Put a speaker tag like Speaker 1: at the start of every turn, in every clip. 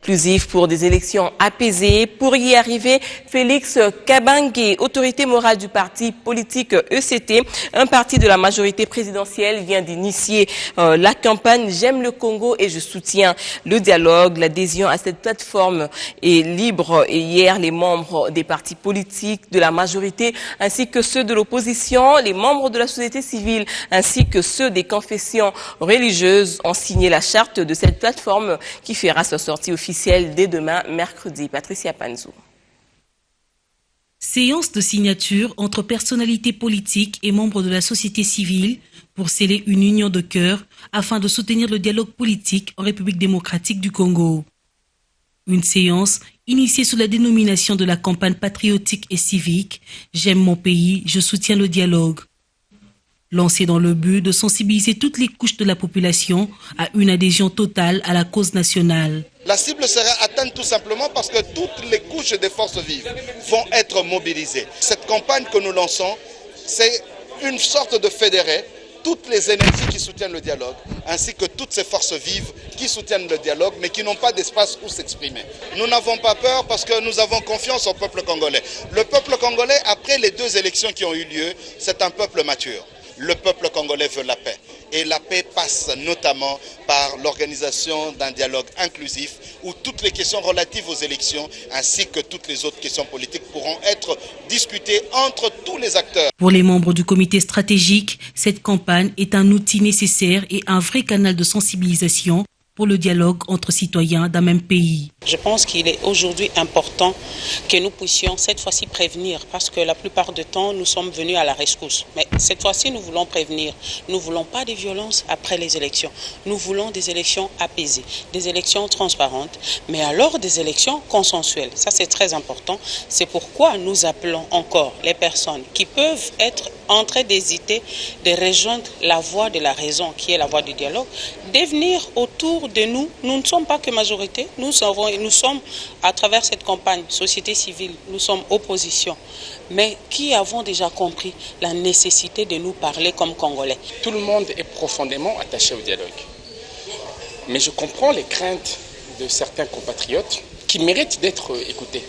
Speaker 1: Inclusif pour des élections apaisées. Pour y arriver, Félix Kabange, autorité morale du parti politique ECT, un parti de la majorité présidentielle, vient d'initier la campagne « J'aime le Congo et je soutiens le dialogue ». L'adhésion à cette plateforme est libre et hier, les membres des partis politiques de la majorité ainsi que ceux de l'opposition, les membres de la société civile ainsi que ceux des confessions religieuses ont signé la charte de cette plateforme qui fera sa sortie officielle dès demain, mercredi. Patricia Panzou.
Speaker 2: Séance de signature entre personnalités politiques et membres de la société civile pour sceller une union de cœur afin de soutenir le dialogue politique en République démocratique du Congo. Une séance initiée sous la dénomination de la campagne patriotique et civique « J'aime mon pays, je soutiens le dialogue ». Lancée dans le but de sensibiliser toutes les couches de la population à une adhésion totale à la cause nationale.
Speaker 3: La cible sera atteinte tout simplement parce que toutes les couches des forces vives vont être mobilisées. Cette campagne que nous lançons, c'est une sorte de fédérer toutes les énergies qui soutiennent le dialogue, ainsi que toutes ces forces vives qui soutiennent le dialogue, mais qui n'ont pas d'espace où s'exprimer. Nous n'avons pas peur parce que nous avons confiance au peuple congolais. Le peuple congolais, après les 2 élections qui ont eu lieu, c'est un peuple mature. Le peuple congolais veut la paix. Et la paix passe notamment par l'organisation d'un dialogue inclusif où toutes les questions relatives aux élections ainsi que toutes les autres questions politiques pourront être discutées entre tous les acteurs.
Speaker 2: Pour les membres du comité stratégique, cette campagne est un outil nécessaire et un vrai canal de sensibilisation pour le dialogue entre citoyens d'un même pays.
Speaker 4: Je pense qu'il est aujourd'hui important que nous puissions cette fois-ci prévenir parce que la plupart du temps nous sommes venus à la rescousse. Mais cette fois-ci nous voulons prévenir. Nous ne voulons pas de violence après les élections. Nous voulons des élections apaisées, des élections transparentes, mais alors des élections consensuelles. Ça c'est très important. C'est pourquoi nous appelons encore les personnes qui peuvent être en train d'hésiter de rejoindre la voie de la raison qui est la voie du dialogue, de venir autour de nous. Nous ne sommes pas que majorité, nous sommes à travers cette campagne société civile, nous sommes opposition, mais qui avons déjà compris la nécessité de nous parler comme Congolais.
Speaker 5: Tout le monde est profondément attaché au dialogue, mais je comprends les craintes de certains compatriotes qui méritent d'être écoutés.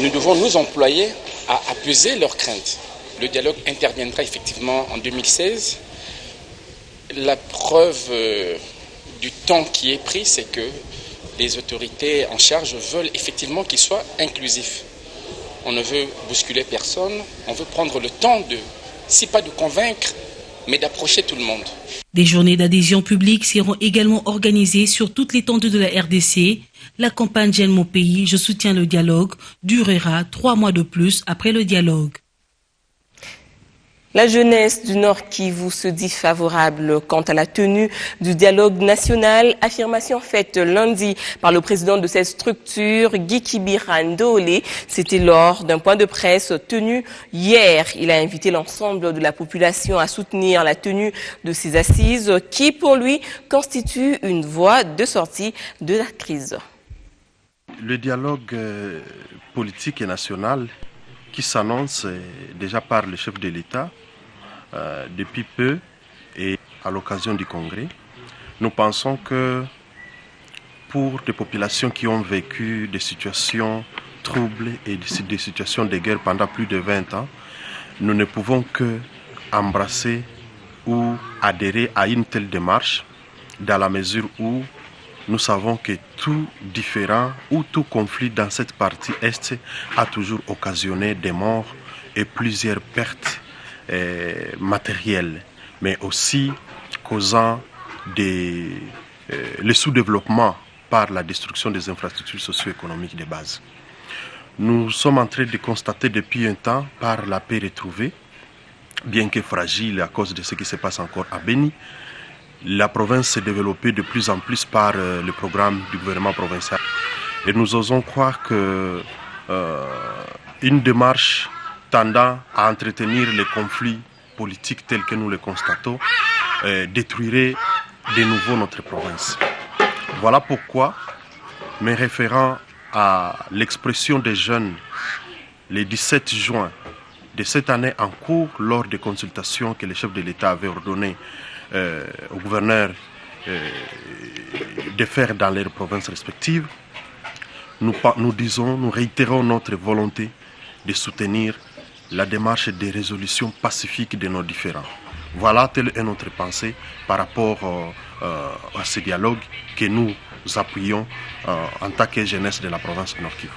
Speaker 5: Nous devons nous employer à apaiser leurs craintes. Le dialogue interviendra effectivement en 2016. La preuve du temps qui est pris, c'est que les autorités en charge veulent effectivement qu'il soit inclusif. On ne veut bousculer personne, on veut prendre le temps de, si pas de convaincre, mais d'approcher tout le monde.
Speaker 2: Des journées d'adhésion publique seront également organisées sur toute l'étendue de la RDC. La campagne « J'aime mon pays, je soutiens le dialogue » durera 3 mois de plus après le dialogue.
Speaker 1: La jeunesse du Nord Kivu se dit favorable quant à la tenue du dialogue national. Affirmation faite lundi par le président de cette structure, Guy Kibira Ndole. C'était lors d'un point de presse tenu hier. Il a invité l'ensemble de la population à soutenir la tenue de ces assises qui, pour lui, constitue une voie de sortie de la crise.
Speaker 6: Le dialogue politique et national qui s'annonce déjà par le chef de l'État depuis peu et à l'occasion du Congrès. Nous pensons que pour des populations qui ont vécu des situations troubles et des situations de guerre pendant plus de 20 ans, nous ne pouvons que embrasser ou adhérer à une telle démarche dans la mesure où nous savons que tout différend ou tout conflit dans cette partie Est a toujours occasionné des morts et plusieurs pertes matérielles, mais aussi causant le sous-développement par la destruction des infrastructures socio-économiques de base. Nous sommes en train de constater depuis un temps, par la paix retrouvée, bien que fragile à cause de ce qui se passe encore à Beni, la province s'est développée de plus en plus par le programme du gouvernement provincial. Et nous osons croire que une démarche tendant à entretenir les conflits politiques tels que nous les constatons détruirait de nouveau notre province. Voilà pourquoi, me référant à l'expression des jeunes le 17 juin de cette année en cours, lors des consultations que le chef de l'État avait ordonnées au gouverneur de faire dans leurs provinces respectives, nous réitérons notre volonté de soutenir la démarche de résolution pacifique de nos différends. Voilà telle est notre pensée par rapport à ce dialogue que nous appuyons en tant que jeunesse de la province de Nord Kivu.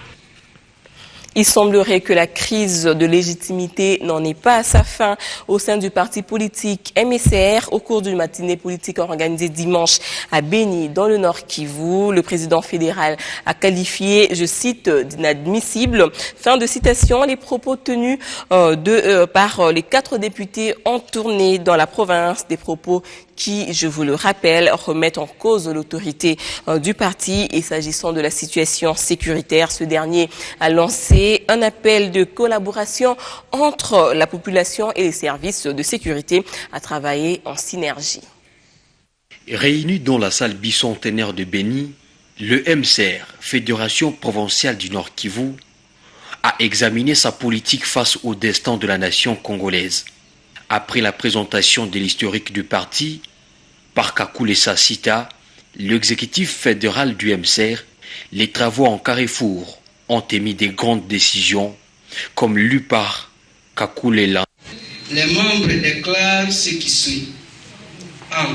Speaker 1: Il semblerait que la crise de légitimité n'en est pas à sa fin au sein du parti politique MSR. Au cours d'une matinée politique organisée dimanche à Beni, dans le Nord Kivu, le président fédéral a qualifié, je cite, d'inadmissible, fin de citation, les propos tenus par les 4 députés en tournée dans la province, des propos qui, je vous le rappelle, remettent en cause l'autorité du parti. Et s'agissant de la situation sécuritaire, ce dernier a lancé un appel de collaboration entre la population et les services de sécurité à travailler en synergie.
Speaker 7: Réunis dans la salle bicentenaire de Beni, le MCR, Fédération provinciale du Nord Kivu, a examiné sa politique face au destin de la nation congolaise. Après la présentation de l'historique du parti par Kakule Sassita, l'exécutif fédéral du MCR, les travaux en Carrefour ont émis des grandes décisions, comme lu par Kakule Lan.
Speaker 8: Les membres déclarent ce qui suit. 1.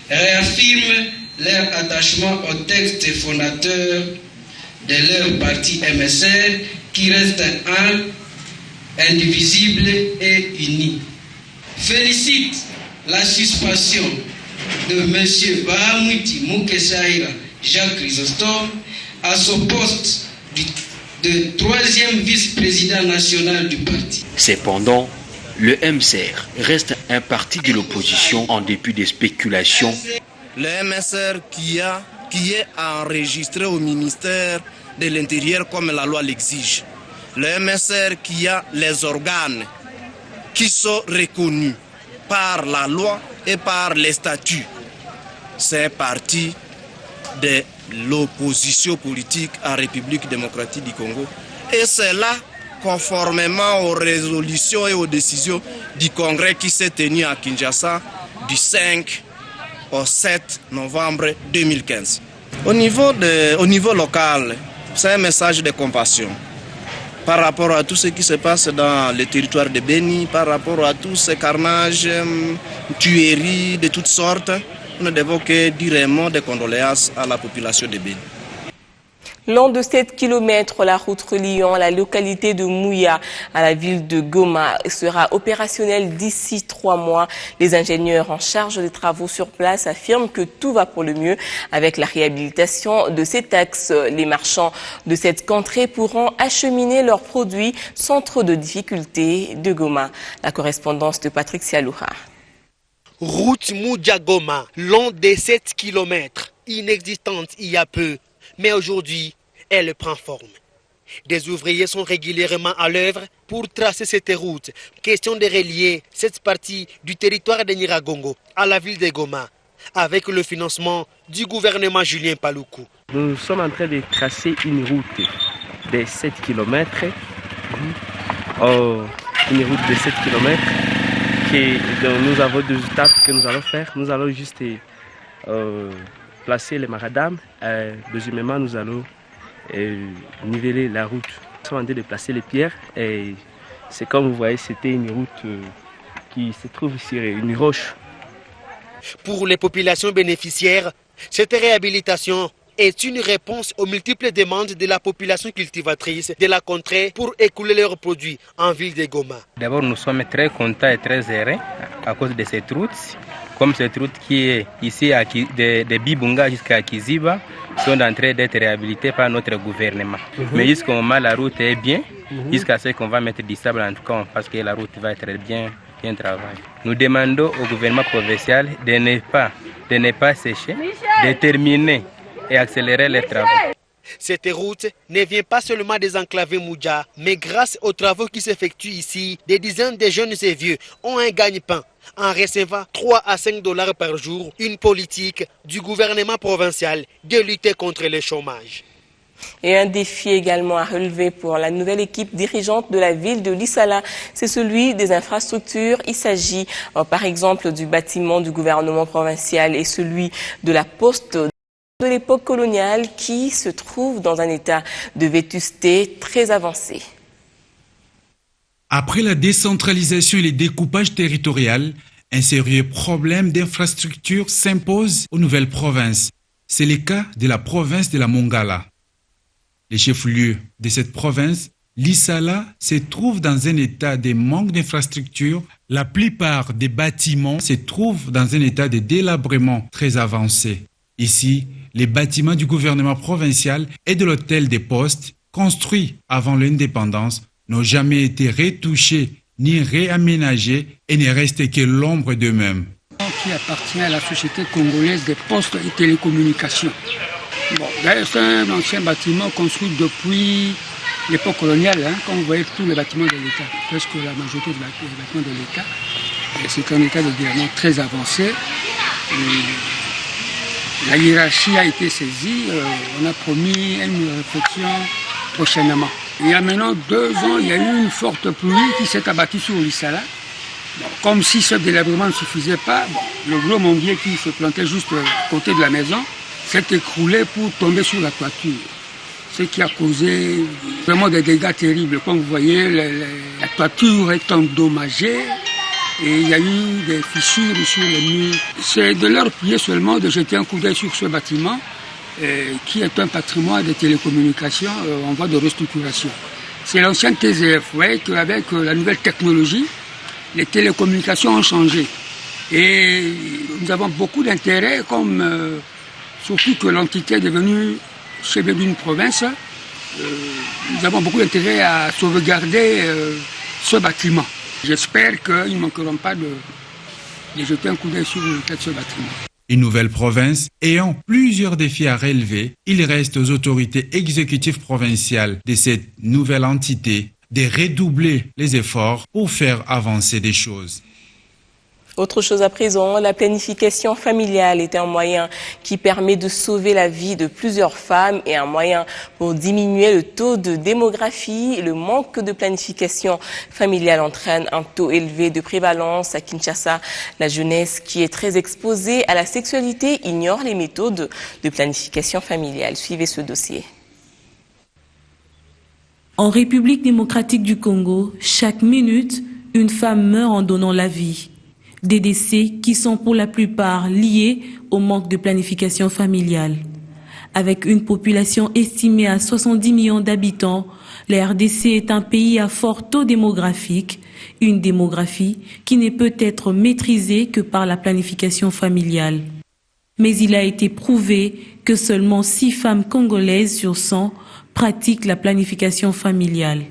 Speaker 8: Réaffirment leur attachement au texte fondateur de leur parti MSR qui reste indivisible et uni. Félicite la suspension de M. Bahamouti Moukesaïra Jacques Chrysostome à son poste de 3e vice-président national du parti.
Speaker 7: Cependant, le MCR reste un parti de l'opposition en dépit des spéculations.
Speaker 9: Le MSR qui est enregistré au ministère de l'Intérieur comme la loi l'exige. Le MSR qui a les organes qui sont reconnus par la loi et par les statuts. C'est un parti de l'opposition politique à la République démocratique du Congo. Et c'est là, conformément aux résolutions et aux décisions du Congrès qui s'est tenu à Kinshasa du 5 au 7 novembre 2015. Au niveau local, c'est un message de compassion par rapport à tout ce qui se passe dans le territoire de Beni, par rapport à tous ces carnages, tueries de toutes sortes. Nous ne devons que dire un mot de condoléances à la population de Beni.
Speaker 1: Long de 7 km, la route reliant la localité de Mouya à la ville de Goma sera opérationnelle d'ici 3 mois. Les ingénieurs en charge des travaux sur place affirment que tout va pour le mieux avec la réhabilitation de cet axe. Les marchands de cette contrée pourront acheminer leurs produits sans trop de difficultés de Goma. La correspondance de Patrick Sialoura.
Speaker 10: Route Mouya-Goma, long de 7 km, inexistante il y a peu, mais aujourd'hui, elle prend forme. Des ouvriers sont régulièrement à l'œuvre pour tracer cette route. Question de relier cette partie du territoire de Nyiragongo à la ville de Goma, avec le financement du gouvernement Julien Paluku.
Speaker 11: Nous sommes en train de tracer une route de 7 km. Une route de 7 km. Donc nous avons 2 étapes que nous allons faire. Nous allons juste placer les macadam. Deuxièmement, nous allons niveler la route. Nous sommes en train de placer les pierres. Et c'est comme vous voyez, c'était une route qui se trouve sur une roche.
Speaker 10: Pour les populations bénéficiaires, cette réhabilitation est une réponse aux multiples demandes de la population cultivatrice de la contrée pour écouler leurs produits en ville de Goma.
Speaker 12: D'abord, nous sommes très contents et très heureux à cause de cette route. Comme cette route qui est ici de Bibunga jusqu'à Kiziba sont en train d'être réhabilitées par notre gouvernement. Mais jusqu'au moment, la route est bien. Jusqu'à ce qu'on va mettre du sable en tout cas, parce que la route va être bien travaillée. Nous demandons au gouvernement provincial de ne pas sécher, de terminer et accélérer les travaux.
Speaker 10: Cette route ne vient pas seulement des enclavés Mouya, mais grâce aux travaux qui s'effectuent ici, des dizaines de jeunes et vieux ont un gagne-pain en recevant 3 à 5 $ par jour, une politique du gouvernement provincial de lutter contre le chômage.
Speaker 1: Et un défi également à relever pour la nouvelle équipe dirigeante de la ville de Lissala, c'est celui des infrastructures. Il s'agit par exemple du bâtiment du gouvernement provincial et celui de la poste de l'époque coloniale qui se trouve dans un état de vétusté très avancé.
Speaker 13: Après la décentralisation et les découpages territoriaux, un sérieux problème d'infrastructure s'impose aux nouvelles provinces. C'est le cas de la province de la Mongala. Les chefs-lieux de cette province, Lissala, se trouvent dans un état de manque d'infrastructures. La plupart des bâtiments se trouvent dans un état de délabrement très avancé. Ici, les bâtiments du gouvernement provincial et de l'hôtel des postes, construits avant l'indépendance, n'ont jamais été retouchés ni réaménagés et ne restent que l'ombre d'eux-mêmes.
Speaker 14: Qui appartient à la Société congolaise des postes et télécommunications. Bon, c'est un ancien bâtiment construit depuis l'époque coloniale, quand vous voyez tous les bâtiments de l'État, presque la majorité des bâtiments de l'État. C'est un état de développement très avancé. La hiérarchie a été saisie, on a promis une réflexion prochainement. Il y a maintenant 2 ans, il y a eu une forte pluie qui s'est abattue sur Lissala. Bon, comme si ce délabrement ne suffisait pas, le gros manguier qui se plantait juste à côté de la maison s'est écroulé pour tomber sur la toiture. Ce qui a causé vraiment des dégâts terribles. Comme vous voyez, la toiture est endommagée et il y a eu des fissures sur les murs. C'est de leur prier seulement de jeter un coup d'œil sur ce bâtiment qui est un patrimoine des télécommunications en voie de restructuration. C'est l'ancien TZF. Vous voyez qu'avec la nouvelle technologie, les télécommunications ont changé. Et nous avons beaucoup d'intérêt, comme surtout que l'entité est devenue chef d'une province, nous avons beaucoup d'intérêt à sauvegarder ce bâtiment. J'espère qu'ils ne manqueront pas de jeter un coup d'œil sur ce bâtiment.
Speaker 13: Une nouvelle province ayant plusieurs défis à relever, il reste aux autorités exécutives provinciales de cette nouvelle entité de redoubler les efforts pour faire avancer des choses.
Speaker 1: Autre chose à présent, la planification familiale est un moyen qui permet de sauver la vie de plusieurs femmes et un moyen pour diminuer le taux de démographie. Le manque de planification familiale entraîne un taux élevé de prévalence à Kinshasa. La jeunesse qui est très exposée à la sexualité ignore les méthodes de planification familiale. Suivez ce dossier.
Speaker 2: En République démocratique du Congo, chaque minute, une femme meurt en donnant la vie. Des décès qui sont pour la plupart liés au manque de planification familiale. Avec une population estimée à 70 millions d'habitants, la RDC est un pays à fort taux démographique, une démographie qui ne peut être maîtrisée que par la planification familiale. Mais il a été prouvé que seulement 6 femmes congolaises sur 100 pratiquent la planification familiale.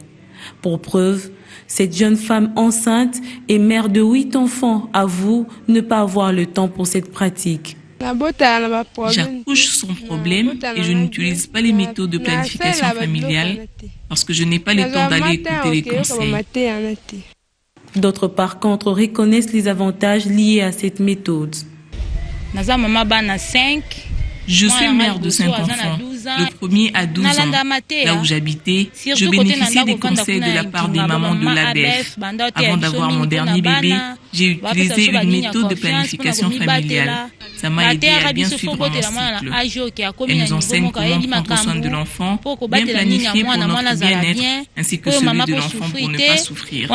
Speaker 2: Pour preuve, cette jeune femme enceinte et mère de 8 enfants avoue ne pas avoir le temps pour cette pratique.
Speaker 15: J'accouche sans problème et je n'utilise pas les méthodes de planification familiale parce que je n'ai pas le temps d'aller écouter les conseils.
Speaker 2: D'autres par contre reconnaissent les avantages liés à cette méthode.
Speaker 15: Je suis mère de 5 enfants. Le premier a 12 ans. Là où j'habitais, je bénéficiais des conseils de la part des mamans de l'ABF. Avant d'avoir mon dernier bébé, j'ai utilisé une méthode de planification familiale. Ça m'a aidé à bien suivre mon cycle. Elle nous enseigne comment prendre soin de l'enfant, bien planifier pour notre bien-être, ainsi que celui de l'enfant pour ne pas souffrir.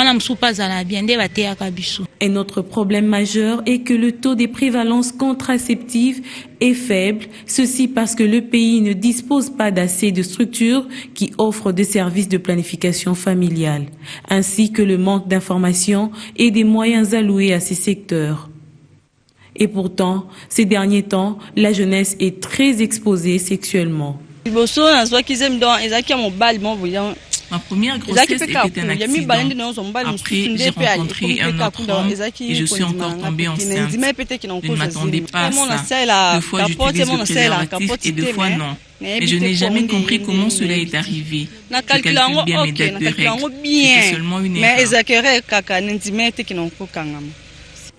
Speaker 2: Un autre problème majeur est que le taux des prévalences contraceptives est faible, ceci parce que le pays ne dispose pas d'assez de structures qui offrent des services de planification familiale, ainsi que le manque d'informations et des moyens alloués à ces secteurs. Et pourtant, ces derniers temps, la jeunesse est très exposée sexuellement.
Speaker 15: Ma première grossesse était un accident. Après, j'ai rencontré un autre homme et je suis encore tombée enceinte. Je ne m'attendais pas à ça. 2 fois j'utilise le préservatif et 2 fois non. Mais je n'ai jamais compris comment cela est arrivé. Je calcule bien mes dates de règles. C'était seulement une erreur.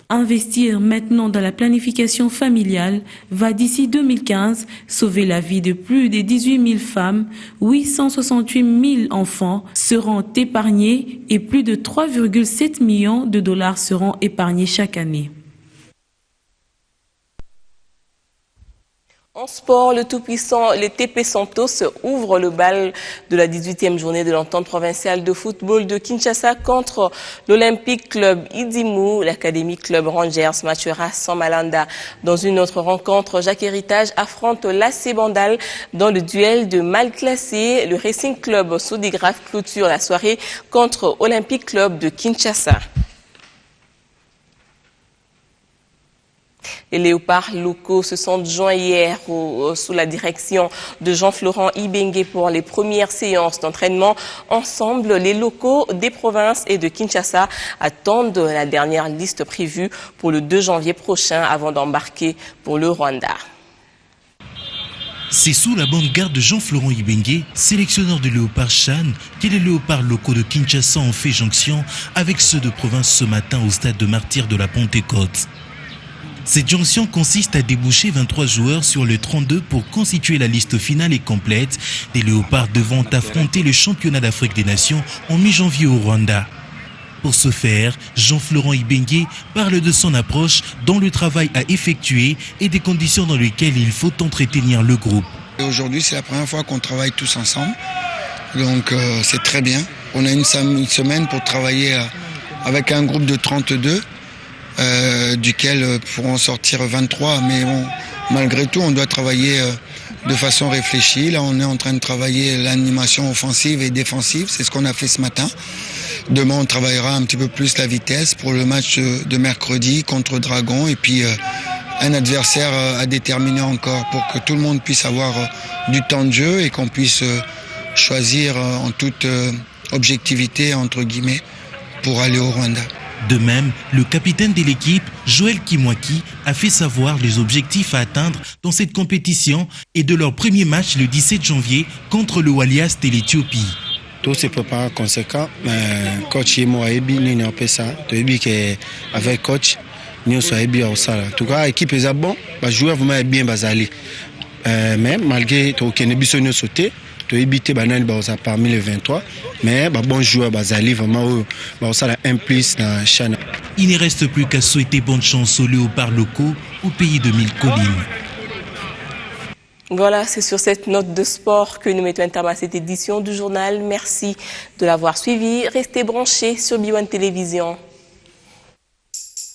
Speaker 2: Investir maintenant dans la planification familiale va d'ici 2015 sauver la vie de plus de 18 000 femmes, 868 000 enfants seront épargnés et plus de 3,7 millions de dollars seront épargnés chaque année.
Speaker 1: En sport, le tout-puissant, le TP Santos ouvre le bal de la 18e journée de l'entente provinciale de football de Kinshasa contre l'Olympique Club Idimu. L'Académie Club Rangers matchera sans Malanda. Dans une autre rencontre, Jacques Héritage affronte l'AC Bandal dans le duel de mal classé. Le Racing Club Sodigraphe clôture la soirée contre Olympique Club de Kinshasa. Les léopards locaux se sont joints hier sous la direction de Jean-Florent Ibengue pour les premières séances d'entraînement. Ensemble, les locaux des provinces et de Kinshasa attendent la dernière liste prévue pour le 2 janvier prochain avant d'embarquer pour le Rwanda.
Speaker 16: C'est sous la bande garde de Jean-Florent Ibengue, sélectionneur de léopards Chan, que les léopards locaux de Kinshasa ont fait jonction avec ceux de province ce matin au stade de Martyrs de la Pentecôte. Cette jonction consiste à déboucher 23 joueurs sur le 32 pour constituer la liste finale et complète des léopards devant affronter le championnat d'Afrique des Nations en mi-janvier au Rwanda. Pour ce faire, Jean-Florent Ibengue parle de son approche dans le travail à effectuer et des conditions dans lesquelles il faut entretenir le groupe.
Speaker 17: Aujourd'hui, c'est la première fois qu'on travaille tous ensemble, donc c'est très bien. On a une semaine pour travailler avec un groupe de 32. Duquel pourront sortir 23, mais bon, malgré tout on doit travailler de façon réfléchie. Là on est en train de travailler l'animation offensive et défensive, c'est ce qu'on a fait ce matin. Demain on travaillera un petit peu plus la vitesse pour le match de mercredi contre Dragon, et puis un adversaire à déterminer encore pour que tout le monde puisse avoir du temps de jeu et qu'on puisse choisir en toute objectivité entre guillemets pour aller au Rwanda.
Speaker 16: De même, le capitaine de l'équipe, Joël Kimwaki, a fait savoir les objectifs à atteindre dans cette compétition et de leur premier match le 17 janvier contre le Walias de l'Éthiopie.
Speaker 18: Tout se prépare conséquent, mais coach Yemo Aebi, nous avons fait ça. Avec coach, nous sommes bien au salaire. En tout cas, l'équipe est bon, les joueurs vont bien basés. Mais malgré tout, nous avons sauté. Parmi les 23, mais bon joueur Bazali vraiment ça la un plus dans Chana.
Speaker 16: Il ne reste plus qu'à souhaiter bonne chance aux léopards locaux au pays de 1000 collines.
Speaker 1: Voilà, c'est sur cette note de sport que nous mettons un terme à cette édition du journal. Merci de l'avoir suivi. Restez branchés sur B1 Télévision.